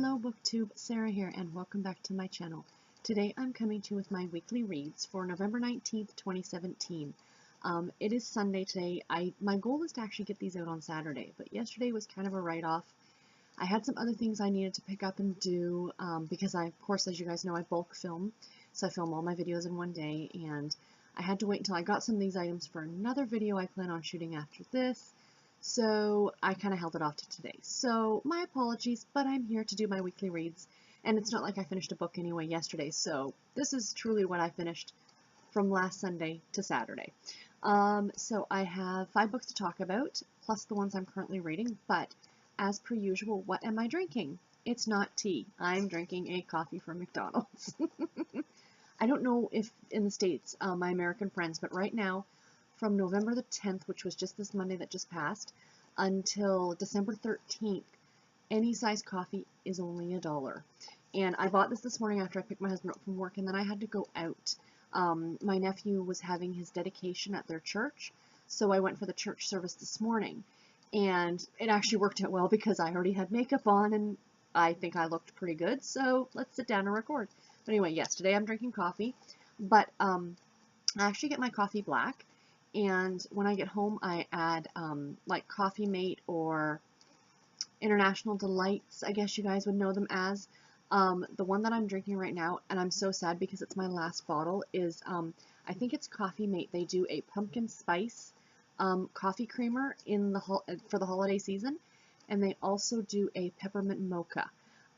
Hello BookTube, Sarah here, and welcome back to my channel. Today I'm coming to you with my weekly reads for November 19th, 2017. It is Sunday today. My goal is to actually get these out on Saturday, but yesterday was kind of a write-off. I had some other things I needed to pick up and do because I, of course, as you guys know, I bulk film, so I film all my videos in one day, and I had to wait until I got some of these items for another video I plan on shooting after this. So I kind of held it off to today. So my apologies, but I'm here to do my weekly reads. And it's not like I finished a book anyway yesterday. So this is truly what I finished from last Sunday to Saturday. So I have 5 books to talk about, plus the ones I'm currently reading. But as per usual, what am I drinking? It's not tea. I'm drinking a coffee from McDonald's. I don't know if in the States, my American friends, but right now, from November the 10th, which was just this Monday that just passed, until December 13th, any size coffee is only $1. And I bought this morning after I picked my husband up from work, and then I had to go out. My nephew was having his dedication at their church, so I went for the church service this morning. And it actually worked out well because I already had makeup on, and I think I looked pretty good, so let's sit down and record. But anyway, yes, today I'm drinking coffee, but I actually get my coffee black. And when I get home, I add like Coffee Mate or International Delights, I guess you guys would know them as. The one that I'm drinking right now, and I'm so sad because it's my last bottle, is I think it's Coffee Mate. They do a pumpkin spice coffee creamer for the holiday season, and they also do a peppermint mocha.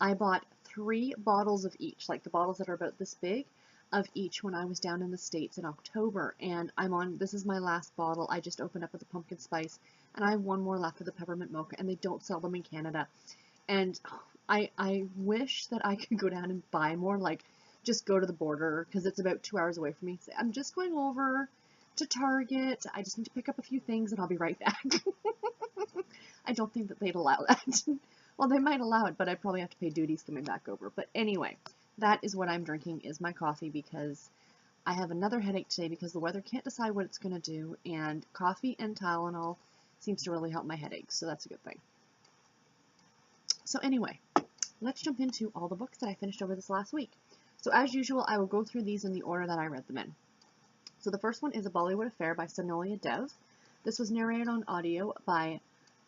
I bought 3 bottles of each, like the bottles that are about this big, of each when I was down in the States in October, and this is my last bottle. I just opened up with the pumpkin spice, and I have 1 more left of the peppermint mocha, and they don't sell them in Canada. And I wish that I could go down and buy more, like just go to the border, because it's about 2 hours away from me. Say, I'm just going over to Target, I just need to pick up a few things and I'll be right back. I don't think that they'd allow that. Well, they might allow it, but I'd probably have to pay duties coming back over. But anyway, that is what I'm drinking, is my coffee, because I have another headache today because the weather can't decide what it's going to do, and coffee and Tylenol seems to really help my headaches, so that's a good thing. So anyway, let's jump into all the books that I finished over this last week. So as usual, I will go through these in the order that I read them in. So the first one is A Bollywood Affair by Sonali. This was narrated on audio by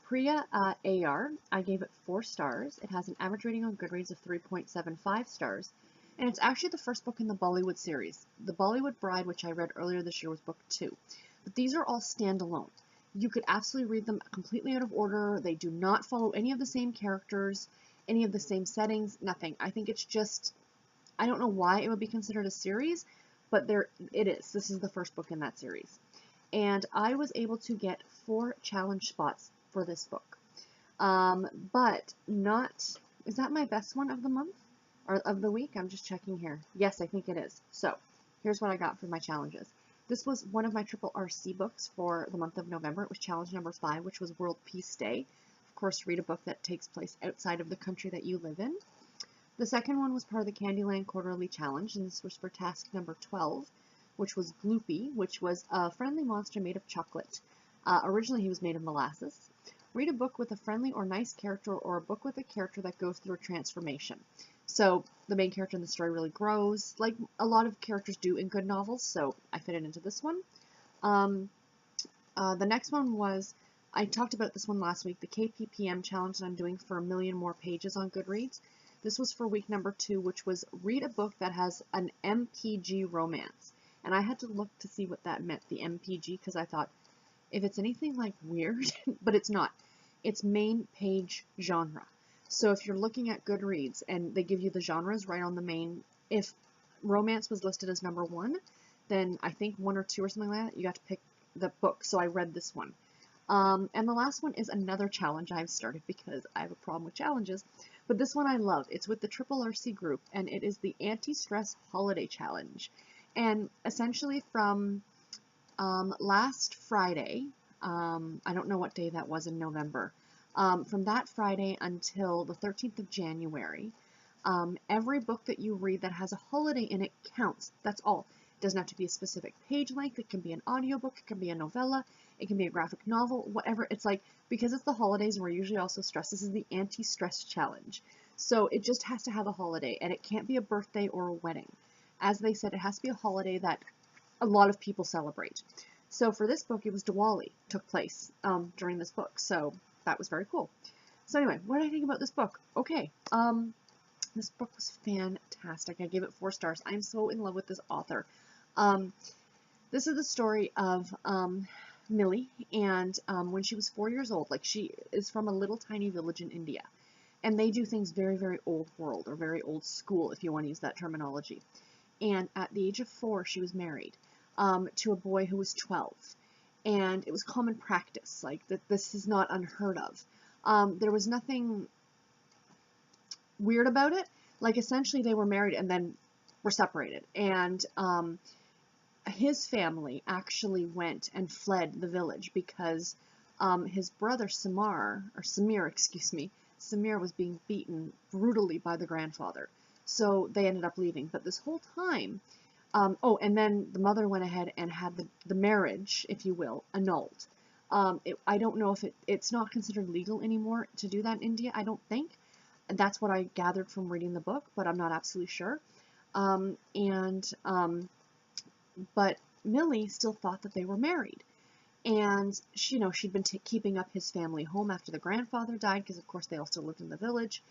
Priya AR. I gave it 4 stars. It has an average rating on Goodreads of 3.75 stars. And it's actually the first book in the Bollywood series. The Bollywood Bride, which I read earlier this year, was book 2. But these are all standalone. You could absolutely read them completely out of order. They do not follow any of the same characters, any of the same settings, nothing. I think it's just, I don't know why it would be considered a series, but it is. This is the first book in that series. And I was able to get 4 challenge spots for this book. But not, is that my best one of the month? Or of the week? I'm just checking here. Yes, I think it is. So, here's what I got for my challenges. This was one of my triple RC books for the month of November. It was challenge number 5, which was World Peace Day. Of course, read a book that takes place outside of the country that you live in. The second one was part of the Candyland Quarterly Challenge, and this was for task number 12, which was Gloopy, which was a friendly monster made of chocolate. Originally, he was made of molasses. Read a book with a friendly or nice character, or a book with a character that goes through a transformation. So the main character in the story really grows, like a lot of characters do in good novels, so I fit it into this one. The next one was, I talked about this one last week, the KPPM challenge that I'm doing for 1 million more pages on Goodreads. This was for week number 2, which was read a book that has an MPG romance. And I had to look to see what that meant, the MPG, because I thought, if it's anything like weird, but it's not. It's main page genre. So if you're looking at Goodreads and they give you the genres right on the main, if romance was listed as number 1, then I think 1 or 2 or something like that, you got to pick the book. So I read this one. And the last one is another challenge I've started because I have a problem with challenges. But this one I love. It's with the Triple RC group, and it is the Anti-Stress Holiday Challenge. And essentially from last Friday, I don't know what day that was in November, from that Friday until the 13th of January, every book that you read that has a holiday in it counts. That's all. It doesn't have to be a specific page length. It can be an audiobook. It can be a novella. It can be a graphic novel, whatever. It's like, because it's the holidays and we're usually also stressed, this is the anti-stress challenge. So it just has to have a holiday, and it can't be a birthday or a wedding. As they said, it has to be a holiday that a lot of people celebrate. So for this book, it was Diwali took place during this book. So that was very cool. So anyway, what did I think about this book? Okay, this book was fantastic. I gave it 4 stars. I'm so in love with this author. This is the story of Millie, and when she was 4 years old, like, she is from a little tiny village in India, and they do things very, very old world, or very old school, if you want to use that terminology. And at the age of 4, she was married to a boy who was 12, and it was common practice, like, that this is not unheard of. There was nothing weird about it. Like, essentially they were married and then were separated, and his family actually went and fled the village because his brother Samir, excuse me, Samir was being beaten brutally by the grandfather. So they ended up leaving. But this whole time, oh, and then the mother went ahead and had the marriage, if you will, annulled. I don't know if it's not considered legal anymore to do that in India, I don't think. That's what I gathered from reading the book, but I'm not absolutely sure. But Millie still thought that they were married. And she, she'd been keeping up his family home after the grandfather died, because of course they all still lived in the village,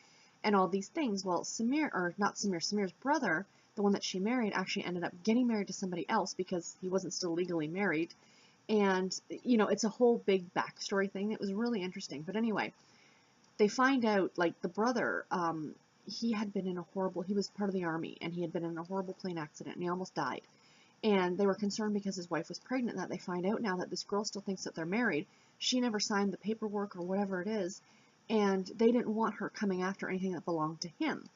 and all these things. Well, Samir's brother, the one that she married, actually ended up getting married to somebody else because he wasn't still legally married. And, it's a whole big backstory thing. It was really interesting. But anyway, they find out, like, the brother, he was part of the army, and he had been in a horrible plane accident, and he almost died. And they were concerned because his wife was pregnant, that they find out now that this girl still thinks that they're married. She never signed the paperwork or whatever it is, and they didn't want her coming after anything that belonged to him.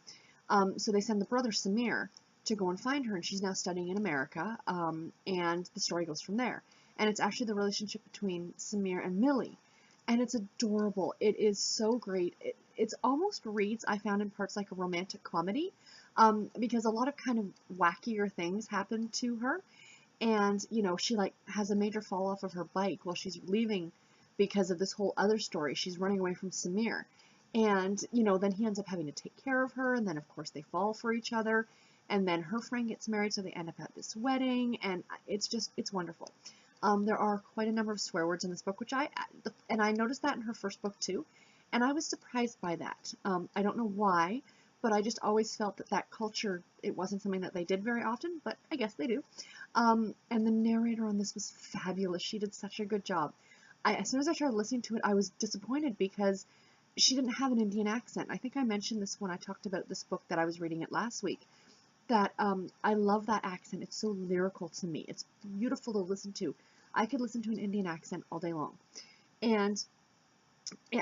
So they send the brother Samir to go and find her, and she's now studying in America, and the story goes from there. And it's actually the relationship between Samir and Millie, and it's adorable. It is so great. It's almost reads, I found in parts, like a romantic comedy, because a lot of kind of wackier things happen to her, and she like has a major fall off of her bike while she's leaving because of this whole other story. She's running away from Samir, and then he ends up having to take care of her, and then of course they fall for each other, and then her friend gets married, so they end up at this wedding, and it's wonderful. There are quite a number of swear words in this book, and I noticed that in her first book too, and I was surprised by that. I don't know why, but I just always felt that culture, it wasn't something that they did very often, but I guess they do. And the narrator on this was fabulous. She did such a good job. As soon as I started listening to it, I was disappointed because she didn't have an Indian accent. I think I mentioned this when I talked about this book that I was reading it last week, that I love that accent. It's so lyrical to me. It's beautiful to listen to. I could listen to an Indian accent all day long. And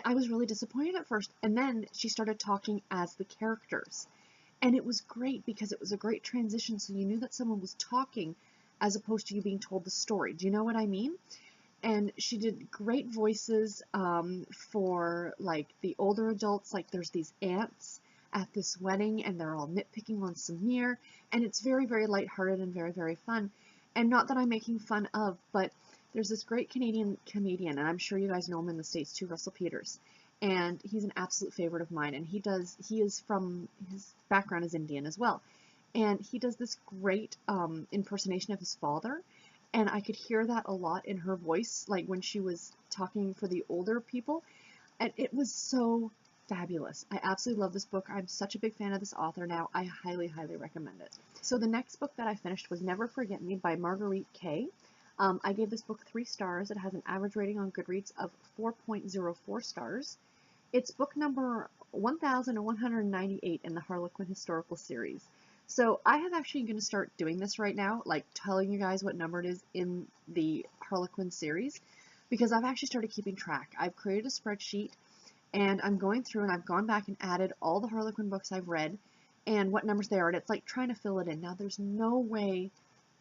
I was really disappointed at first, and then she started talking as the characters, and it was great because it was a great transition, so you knew that someone was talking as opposed to you being told the story. Do you know what I mean? And she did great voices for, like, the older adults. Like, there's these aunts at this wedding, and they're all nitpicking on Samir, and it's very, very lighthearted and very, very fun. And not that I'm making fun of, but there's this great Canadian comedian, and I'm sure you guys know him in the States too, Russell Peters, and he's an absolute favorite of mine, and his background is Indian as well, and he does this great impersonation of his father, and I could hear that a lot in her voice, like when she was talking for the older people, and it was so fabulous. I absolutely love this book. I'm such a big fan of this author now. I highly, highly recommend it. So the next book that I finished was Never Forget Me by Marguerite, Kaye. I gave this book 3 stars. It has an average rating on Goodreads of 4.04 stars. It's book number 1198 in the Harlequin historical series. So I have actually going to start doing this right now, like telling you guys what number it is in the Harlequin series, because I've actually started keeping track. I've created a spreadsheet, and I'm going through, and I've gone back and added all the Harlequin books I've read and what numbers they are, and it's like trying to fill it in. Now, there's no way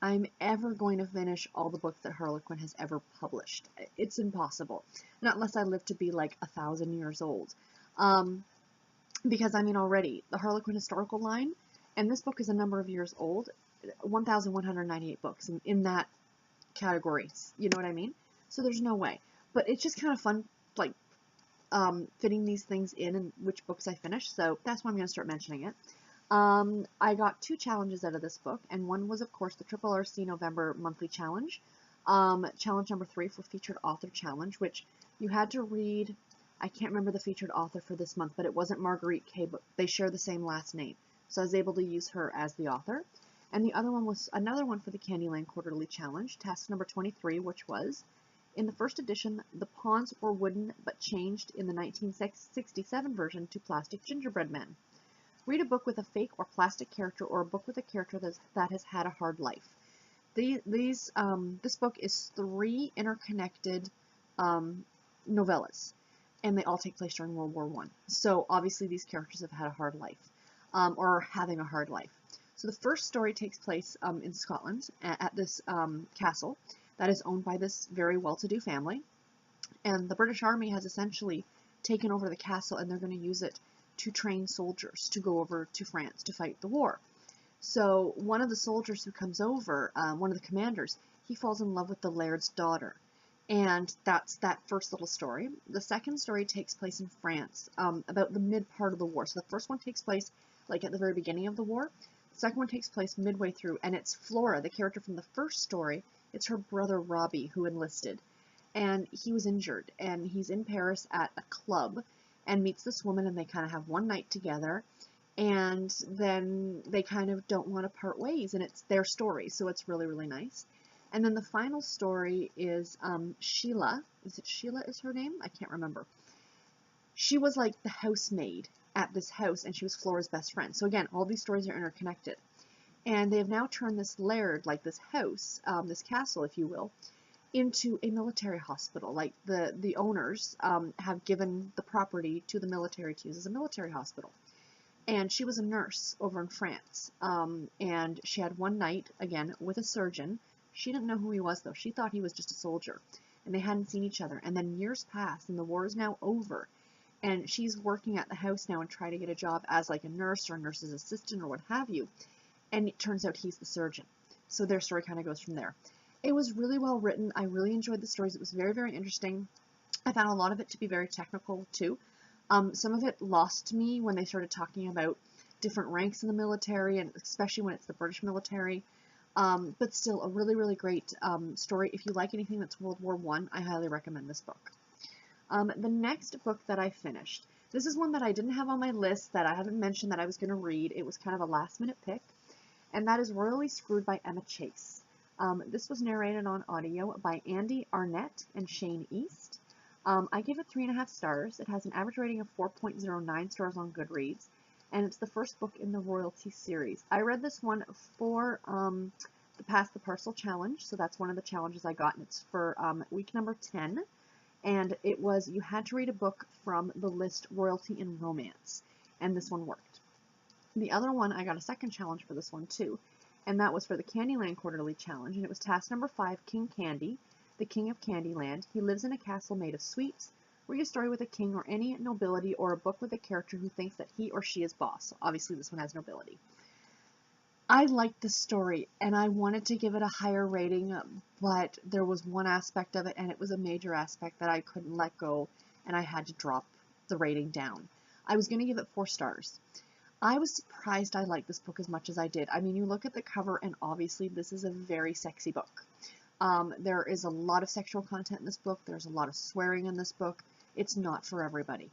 I'm ever going to finish all the books that Harlequin has ever published. It's impossible. Not unless I live to be like 1,000 years old. Because, I mean, already, the Harlequin historical line, and this book is a number of years old, 1,198 books in that category. You know what I mean? so there's no way. But it's just kind of fun, like, fitting these things in and which books I finish, so that's why I'm going to start mentioning it. I got 2 challenges out of this book, and one was, of course, the Triple RC November monthly challenge. Challenge number 3 for featured author challenge, which you had to read, I can't remember the featured author for this month, but it wasn't Marguerite, Kaye, but they share the same last name, so I was able to use her as the author. And the other one was another one for the Candyland Quarterly Challenge, task number 23, which was, in the first edition, the pawns were wooden but changed in the 1967 version to plastic gingerbread men. Read a book with a fake or plastic character, or a book with a character that has had a hard life. This book is 3 interconnected novellas, and they all take place during World War I. So obviously these characters have had a hard life, or are having a hard life. So the first story takes place in Scotland at this castle that is owned by this very well-to-do family, and the British Army has essentially taken over the castle, and they're going to use it to train soldiers to go over to France to fight the war. So one of the soldiers who comes over, one of the commanders, he falls in love with the laird's daughter, and that's that first little story. The second story takes place in France, about the mid part of the war. So the first one takes place like at the very beginning of the war. The second one takes place midway through, and it's Flora, the character from the first story. It's her brother Robbie who enlisted, and he was injured, and he's in Paris at a club and meets this woman, and they kind of have one night together, and then they kind of don't want to part ways, and it's their story, so it's really, really nice. And then the final story is Sheila. Is it Sheila is her name? I can't remember. She was like the housemaid at this house, and she was Flora's best friend. So again, all these stories are interconnected. And they have now turned this laird, like this house, this castle, if you will, into a military hospital. Like the owners have given the property to the military to use as a military hospital. And she was a nurse over in France, and she had one night, again, with a surgeon. She didn't know who he was, though. She thought he was just a soldier, and they hadn't seen each other. And then years passed, and the war is now over, and she's working at the house now and trying to get a job as like a nurse or a nurse's assistant or what have you, and it turns out he's the surgeon. So their story kind of goes from there. It was really well written. I really enjoyed the stories. It was very, very interesting. I found a lot of it to be very technical, too. Some of it lost me when they started talking about different ranks in the military, and especially when it's the British military. But still, a really, really great story. If you like anything that's World War I highly recommend this book. The next book that I finished, this is one that I didn't have on my list, that I haven't mentioned that I was going to read. It was kind of a last-minute pick, and that is Royally Screwed by Emma Chase. This was narrated on audio by Andy Arnett and Shane East. I gave it 3.5 stars. It has an average rating of 4.09 stars on Goodreads, and it's the first book in the Royalty series. I read this one for the Pass the Parcel challenge, so that's one of the challenges I got, and it's for week number 10, and it was you had to read a book from the list Royalty and Romance, and this one worked. The other one, I got a second challenge for this one too, and that was for the Candyland Quarterly Challenge, and it was task number 5, King Candy, the King of Candyland. He lives in a castle made of sweets. Read a story with a king or any nobility, or a book with a character who thinks that he or she is boss. So obviously this one has nobility. I liked the story, and I wanted to give it a higher rating, but there was one aspect of it, and it was a major aspect that I couldn't let go, and I had to drop the rating down. I was going to give it 4 stars. I was surprised I liked this book as much as I did. I mean, you look at the cover, and obviously this is a very sexy book. There is a lot of sexual content in this book. There's a lot of swearing in this book. It's not for everybody,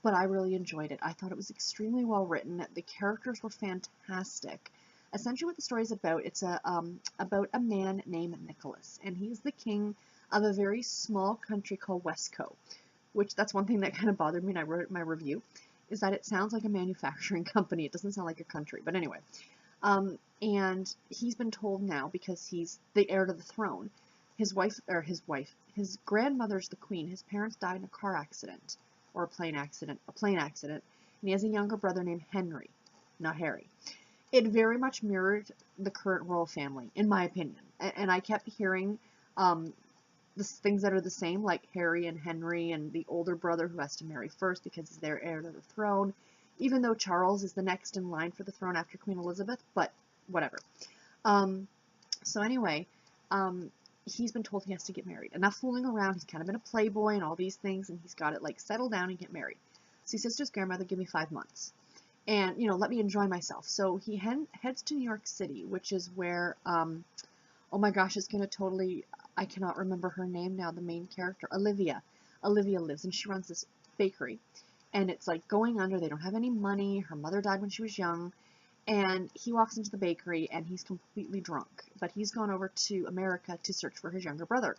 but I really enjoyed it. I thought it was extremely well written. The characters were fantastic. Essentially what the story is about, it's about a man named Nicholas, and he's the king of a very small country called Westco, which that's one thing that kind of bothered me, and I wrote it in my review, is that it sounds like a manufacturing company. It doesn't sound like a country, but anyway. And he's been told now, because he's the heir to the throne, his grandmother's the queen. His parents died in a car accident, or a plane accident, and he has a younger brother named Henry, not Harry. It very much mirrored the current royal family, in my opinion, and I kept hearing the things that are the same, like Harry and Henry and the older brother who has to marry first because he's their heir to the throne, even though Charles is the next in line for the throne after Queen Elizabeth, but whatever. So anyway, he's been told he has to get married. Enough fooling around. He's kind of been a playboy and all these things, and he's got to like settle down and get married. So he says to his grandmother, "Give me 5 months, and let me enjoy myself." So he heads to New York City, which is where oh my gosh, it's gonna totally, I cannot remember her name now. The main character, Olivia. Olivia lives, and she runs this bakery, and it's like going under. They don't have any money. Her mother died when she was young. And he walks into the bakery and he's completely drunk. But he's gone over to America to search for his younger brother,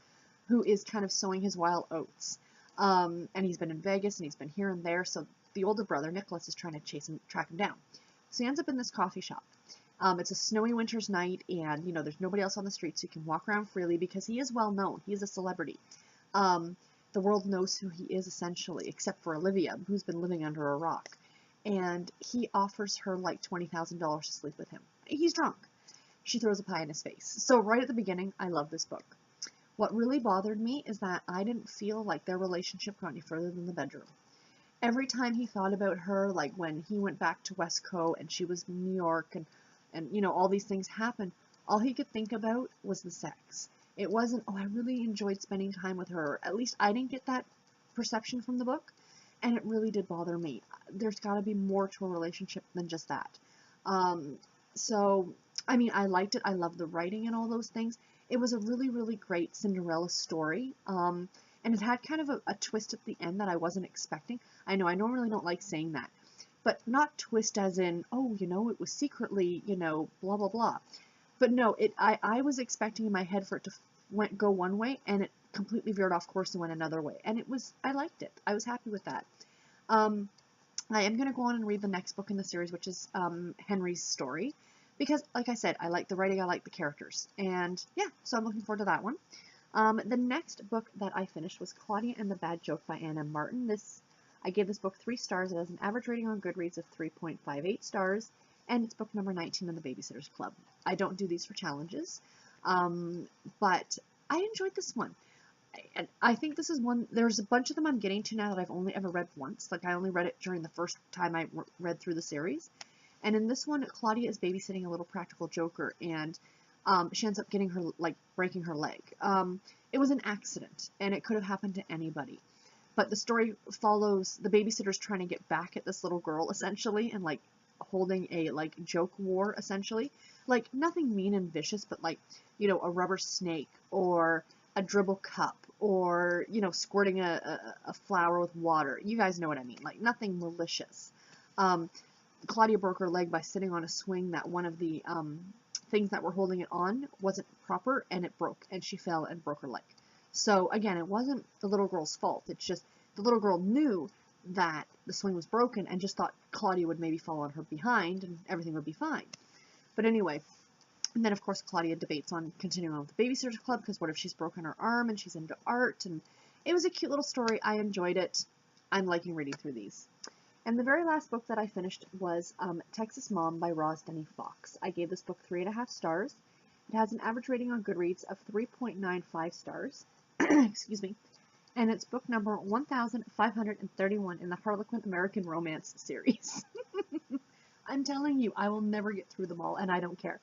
who is kind of sowing his wild oats. And he's been in Vegas and he's been here and there. So the older brother, Nicholas, is trying to track him down. So he ends up in this coffee shop. It's a snowy winter's night, and there's nobody else on the street, so he can walk around freely because he is well known. He is a celebrity. The world knows who he is essentially, except for Olivia, who's been living under a rock. And he offers her like $20,000 to sleep with him. He's drunk. She throws a pie in his face. So right at the beginning, I love this book. What really bothered me is that I didn't feel like their relationship got any further than the bedroom. Every time he thought about her, like when he went back to Westco and she was in New York and all these things happened, all he could think about was the sex. It wasn't, oh, I really enjoyed spending time with her. At least I didn't get that perception from the book. And it really did bother me. There's got to be more to a relationship than just that. So, I mean, I liked it. I loved the writing and all those things. It was a really, really great Cinderella story. And it had kind of a twist at the end that I wasn't expecting. I know I normally don't like saying that. But not twist as in, oh, it was secretly, blah, blah, blah. But no, I was expecting in my head for it to go one way, and it completely veered off course and went another way. And I liked it. I was happy with that. I am going to go on and read the next book in the series, which is Henry's story. Because, like I said, I like the writing, I like the characters. And, yeah, so I'm looking forward to that one. The next book that I finished was Claudia and the Bad Joke by Anna Martin. I gave this book 3 stars. It has an average rating on Goodreads of 3.58 stars. And it's book number 19 in the Babysitter's Club. I don't do these for challenges. But I enjoyed this one. And I think this is one, there's a bunch of them I'm getting to now that I've only ever read once. Like, I only read it during the first time I read through the series. And in this one, Claudia is babysitting a little practical joker, and she ends up breaking her leg. It was an accident, and it could have happened to anybody. But the story follows the babysitters trying to get back at this little girl, essentially, and, holding a, joke war, essentially. Nothing mean and vicious, but, a rubber snake, or a dribble cup, or, squirting a flower with water. You guys know what I mean. Nothing malicious. Claudia broke her leg by sitting on a swing that one of the things that were holding it on wasn't proper, and it broke, and she fell and broke her leg. So, again, it wasn't the little girl's fault. It's just the little girl knew that the swing was broken and just thought Claudia would maybe fall on her behind and everything would be fine. But anyway, and then, of course, Claudia debates on continuing on with the Babysitter's Club, because what if she's broken her arm and she's into art? And it was a cute little story. I enjoyed it. I'm liking reading through these. And the very last book that I finished was Texas Mom by Roz Denny Fox. I gave this book 3.5 stars. It has an average rating on Goodreads of 3.95 stars. Excuse me. And it's book number 1531 in the Harlequin American Romance series. I'm telling you, I will never get through them all, and I don't care.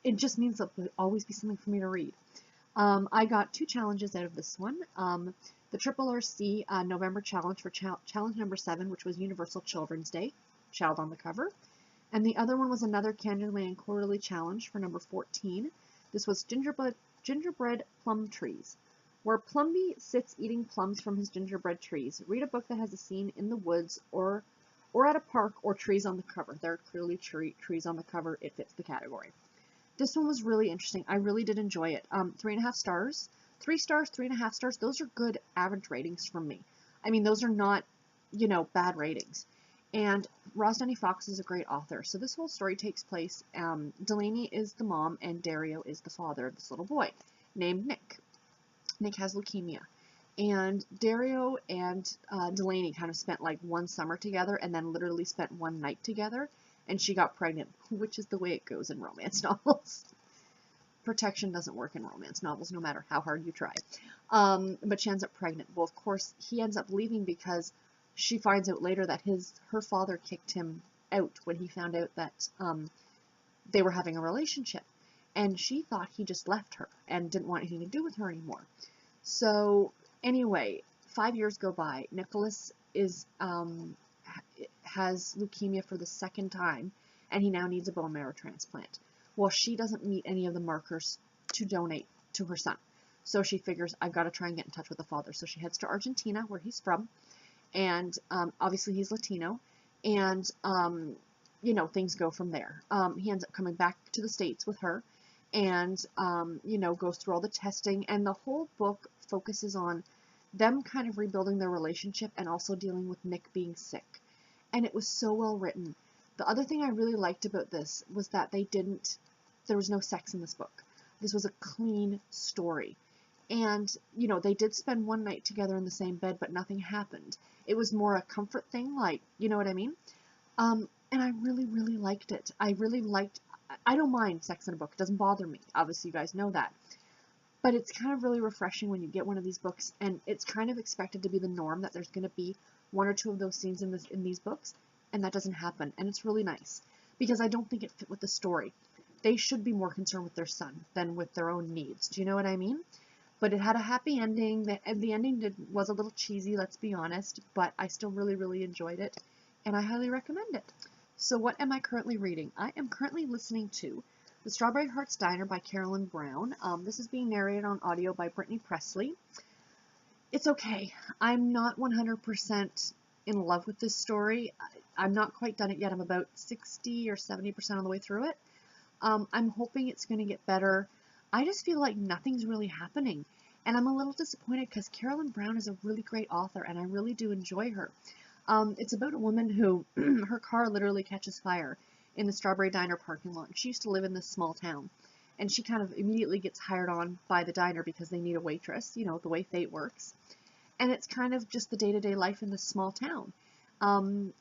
It just means that there'll always be something for me to read. I got 2 challenges out of this one. The Triple RC November challenge for challenge number 7, which was Universal Children's Day, child on the cover. And the other one was another Candyland Quarterly Challenge for number 14. This was Gingerbread Plum Trees, where Plumby sits eating plums from his gingerbread trees. Read a book that has a scene in the woods or at a park or trees on the cover. There are clearly trees on the cover. It fits the category. This one was really interesting. I really did enjoy it. 3.5 stars. 3 stars, 3.5 stars. Those are good average ratings from me. I mean, those are not, bad ratings. And Roz Denny Fox is a great author. So this whole story takes place, Delaney is the mom and Dario is the father of this little boy named Nick. Nick has leukemia. And Dario and Delaney kind of spent one summer together and then literally spent one night together. And she got pregnant, which is the way it goes in romance novels. Protection doesn't work in romance novels, no matter how hard you try. But she ends up pregnant. Well, of course, he ends up leaving because she finds out later that her father kicked him out when he found out that they were having a relationship. and she thought he just left her and didn't want anything to do with her anymore. So anyway, 5 years go by. Nicholas has leukemia for the second time, and he now needs a bone marrow transplant. Well, she doesn't meet any of the markers to donate to her son. So she figures, I've got to try and get in touch with the father. So she heads to Argentina, where he's from, and obviously he's Latino, and you know, things go from there. He ends up coming back to the States with her, and you know, goes through all the testing, and the whole book focuses on them kind of rebuilding their relationship and also dealing with Nick being sick. And it was so well written. The other thing I really liked about this was that there was no sex in this book. This was a clean story. And, you know, they did spend one night together in the same bed, but nothing happened. It was more a comfort thing, like, you know what I mean? And I really, really liked it. I don't mind sex in a book. It doesn't bother me. Obviously, you guys know that. But it's kind of really refreshing when you get one of these books, and it's kind of expected to be the norm that there's going to be one or two of those scenes in these books, and that doesn't happen. And it's really nice, because I don't think it fit with the story. They should be more concerned with their son than with their own needs. Do you know what I mean? But it had a happy ending. The ending was a little cheesy, let's be honest, but I still really, really enjoyed it, and I highly recommend it. So what am I currently reading? I am currently listening to The Strawberry Hearts Diner by Carolyn Brown. This is being narrated on audio by Brittany Presley. It's okay. I'm not 100% in love with this story. I'm not quite done it yet. I'm about 60 or 70% of the way through it. I'm hoping it's going to get better. I just feel like nothing's really happening. And I'm a little disappointed because Carolyn Brown is a really great author, and I really do enjoy her. It's about a woman who, her car literally catches fire in the Strawberry Diner parking lot. She used to live in this small town, and she kind of immediately gets hired on by the diner because they need a waitress, you know, the way fate works. And it's kind of just the day-to-day life in this small town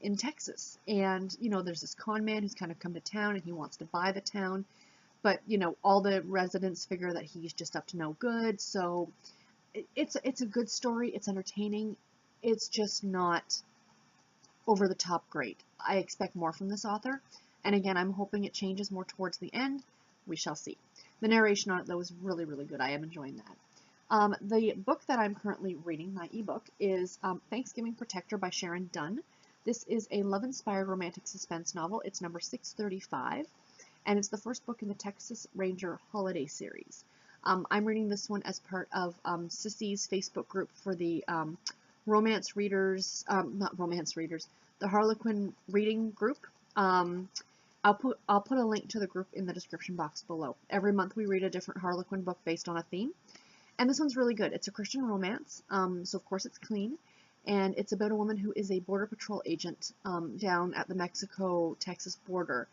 in Texas. And, you know, there's this con man who's kind of come to town, and he wants to buy the town. But, you know, all the residents figure that he's just up to no good. So it's a good story. It's entertaining. It's just not over the top great. I expect more from this author. And again, I'm hoping it changes more towards the end. We shall see. The narration on it, though, is really, really good. I am enjoying that. The book that I'm currently reading, my ebook, is Thanksgiving Protector by Sharon Dunn. This is a love-inspired romantic suspense novel. It's number 635, and it's the first book in the Texas Ranger Holiday series. I'm reading this one as part of Sissy's Facebook group for the romance readers, not romance readers, the Harlequin reading group. I'll put a link to the group in the description box below. Every month we read a different Harlequin book based on a theme, and this one's really good. It's a Christian romance, so of course it's clean, and it's about a woman who is a border patrol agent down at the Mexico-Texas border,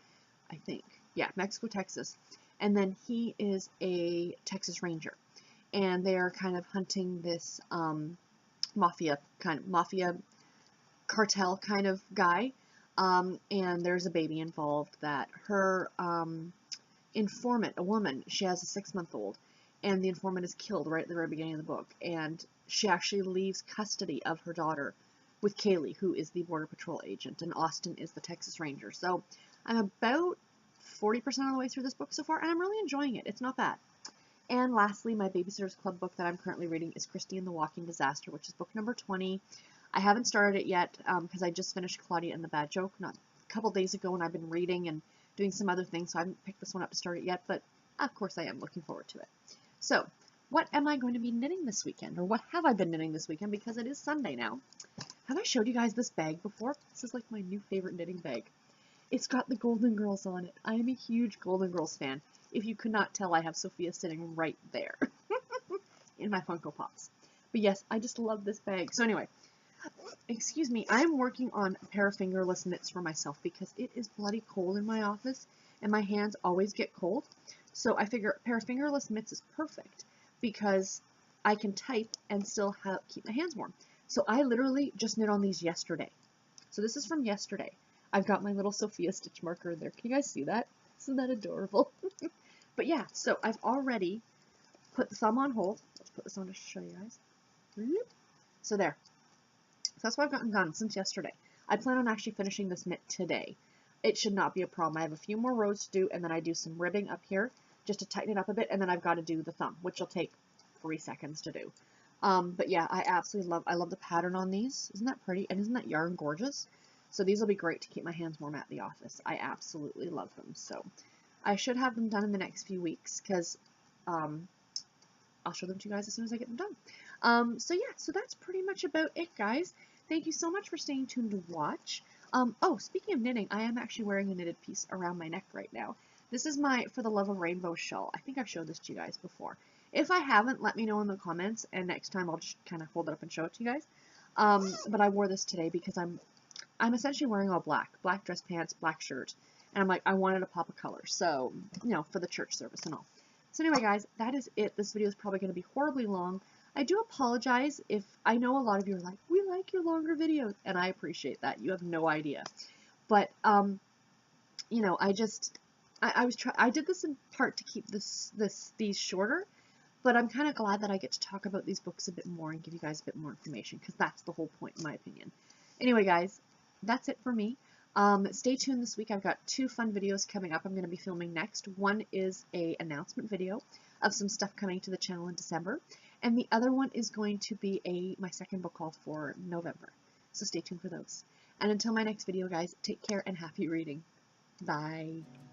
I think. Yeah, Mexico-Texas, and then he is a Texas Ranger, and they are kind of hunting this mafia cartel kind of guy. And there's a baby involved that her informant, a woman, she has a 6-month-old, and the informant is killed right at the very beginning of the book, and she actually leaves custody of her daughter with Kaye, who is the Border Patrol agent, and Austin is the Texas Ranger. So I'm about 40% of the way through this book so far, and I'm really enjoying it. It's not bad. And lastly, my Babysitter's Club book that I'm currently reading is Kristy and the Walking Disaster, which is book number 20. I haven't started it yet because I just finished Claudia and the Bad Joke a couple days ago, and I've been reading and doing some other things, so I haven't picked this one up to start it yet, but of course I am looking forward to it. So, what am I going to be knitting this weekend, or what have I been knitting this weekend, because it is Sunday now. Have I showed you guys this bag before? This is like my new favorite knitting bag. It's got the Golden Girls on it. I am a huge Golden Girls fan. If you could not tell, I have Sophia sitting right there in my Funko Pops. But yes, I just love this bag. So anyway, excuse me, I'm working on a pair of fingerless mitts for myself because it is bloody cold in my office and my hands always get cold. So I figure a pair of fingerless mitts is perfect because I can type and still keep my hands warm. So I literally just knit on these yesterday. So this is from yesterday. I've got my little Sophia stitch marker in there. Can you guys see that? Isn't that adorable? But yeah, so I've already put the thumb on hold. Let's put this on to show you guys. So there. So that's what I've gotten done since yesterday. I plan on actually finishing this knit today. It should not be a problem. I have a few more rows to do, and then I do some ribbing up here just to tighten it up a bit, and then I've got to do the thumb, which will take 3 seconds to do. But yeah, I love the pattern on these. Isn't that pretty? And isn't that yarn gorgeous? So these will be great to keep my hands warm at the office. I absolutely love them. So I should have them done in the next few weeks, because I'll show them to you guys as soon as I get them done. So yeah, so that's pretty much about it, guys. Thank you so much for staying tuned to watch. Oh, speaking of knitting, I am actually wearing a knitted piece around my neck right now. This is my For the Love of Rainbow shawl. I think I've showed this to you guys before. If I haven't, let me know in the comments, and next time I'll just kind of hold it up and show it to you guys. But I wore this today because I'm essentially wearing all black. Black dress pants, black shirt. And I'm like, I wanted to pop a color. So, you know, for the church service and all. So anyway, guys, that is it. This video is probably going to be horribly long. I do apologize if I know a lot of you are like, we like your longer videos, and I appreciate that. You have no idea. But, you know, I did this in part to keep these shorter, but I'm kind of glad that I get to talk about these books a bit more and give you guys a bit more information, because that's the whole point, in my opinion. Anyway, guys, that's it for me. Stay tuned this week. I've got 2 fun videos coming up I'm going to be filming next. One is a announcement video of some stuff coming to the channel in December, and the other one is going to be my second book haul for November. So stay tuned for those. And until my next video, guys, take care and happy reading. Bye.